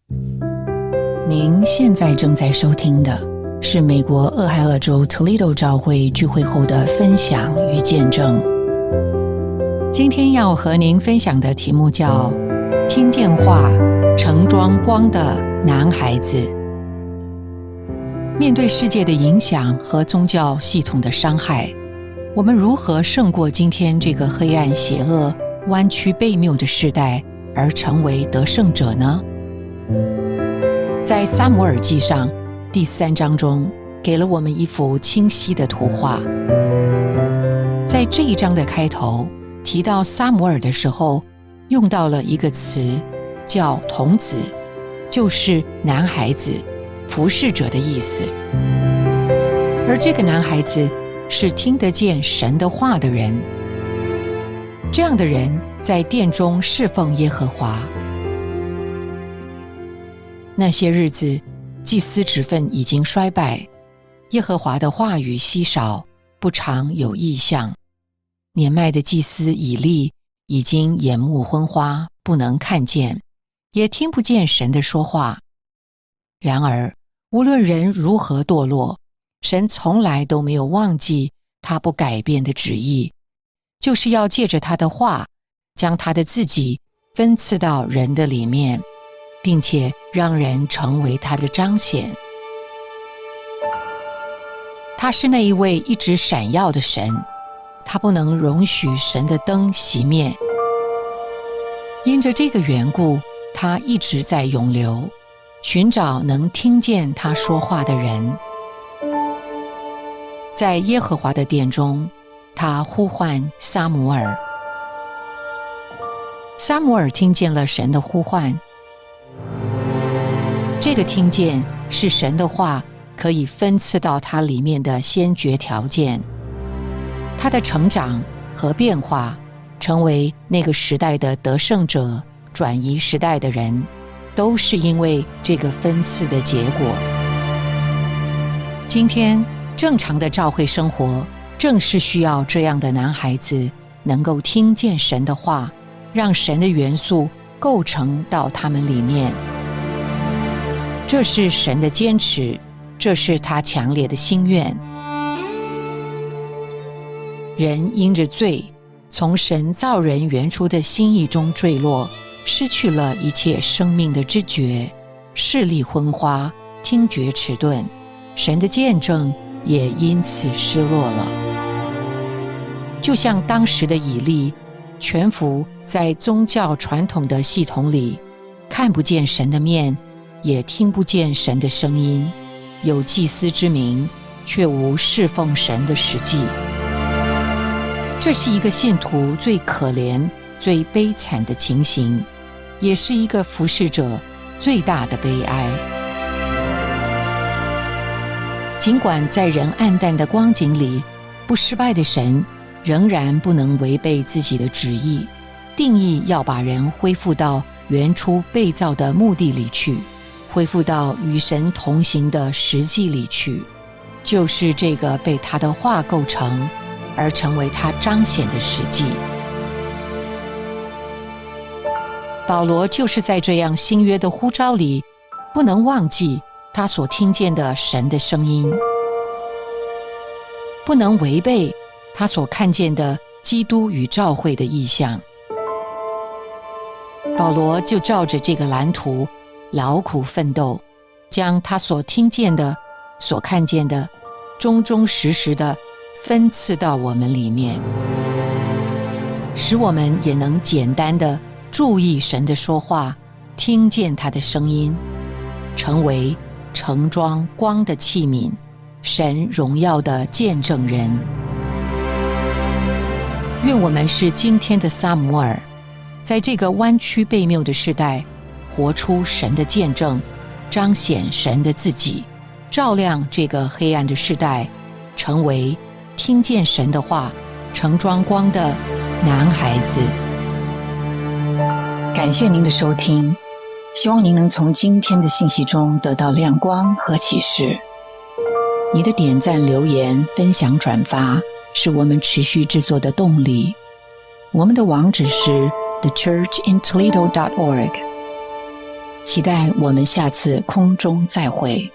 您现在正在收听的是美国俄亥俄州 Toledo 教会聚会后的分享与见证。今天要和您分享的题目叫听见话，盛装光的男孩子。面对世界的影响和宗教系统的伤害，我们如何胜过今天这个黑暗邪恶、弯曲悖谬的时代，而成为得胜者呢？在撒母耳记上第3章中，给了我们一幅清晰的图画。在这一章的开头提到撒母耳的时候，用到了一个词叫童子，就是男孩子、服侍者的意思。而这个男孩子是听得见神的话的人，这样的人在殿中侍奉耶和华。那些日子，祭司职分已经衰败，耶和华的话语稀少，不常有异象。年迈的祭司以利已经眼目昏花，不能看见，也听不见神的说话。然而，无论人如何堕落，神从来都没有忘记他不改变的旨意，就是要借着他的话，将他的自己分赐到人的里面，并且让人成为他的彰显。他是那一位一直闪耀的神，他不能容许神的灯熄灭。因着这个缘故，他一直在涌流，寻找能听见他说话的人。在耶和华的殿中，他呼唤撒母耳。撒母耳听见了神的呼唤，这个听见是神的话可以分赐到他里面的先决条件。他的成长和变化，成为那个时代的得胜者，转移时代的人，都是因为这个分赐的结果。今天正常的教会生活，正是需要这样的男孩子，能够听见神的话，让神的元素构成到他们里面。这是神的坚持，这是他强烈的心愿。人因着罪，从神造人原初的心意中坠落，失去了一切生命的知觉，视力昏花，听觉迟钝，神的见证也因此失落了。就像当时的以利，全服在宗教传统的系统里，看不见神的面，也听不见神的声音，有祭司之名，却无侍奉神的实际。这是一个信徒最可怜、最悲惨的情形，也是一个服侍者最大的悲哀。尽管在人暗淡的光景里，不失败的神仍然不能违背自己的旨意，定义要把人恢复到原初被造的目的里去，恢复到与神同行的实际里去，就是这个被他的话构成而成为他彰显的实际。保罗就是在这样新约的呼召里，不能忘记他所听见的神的声音，不能违背他所看见的基督与教会的意象。保罗就照着这个蓝图劳苦奋斗，将他所听见的、所看见的忠忠实实的分赐到我们里面，使我们也能简单的注意神的说话，听见他的声音，成为盛装光的器皿，神荣耀的见证人。愿我们是今天的撒母耳，在这个弯曲悖谬的时代，活出神的见证，彰显神的自己，照亮这个黑暗的时代，成为听见神的话，盛装光的男孩子。感谢您的收听，希望您能从今天的信息中得到亮光和启示。你的点赞、留言、分享、转发是我们持续制作的动力。我们的网址是thechurchintoledo.org，期待我们下次空中再会。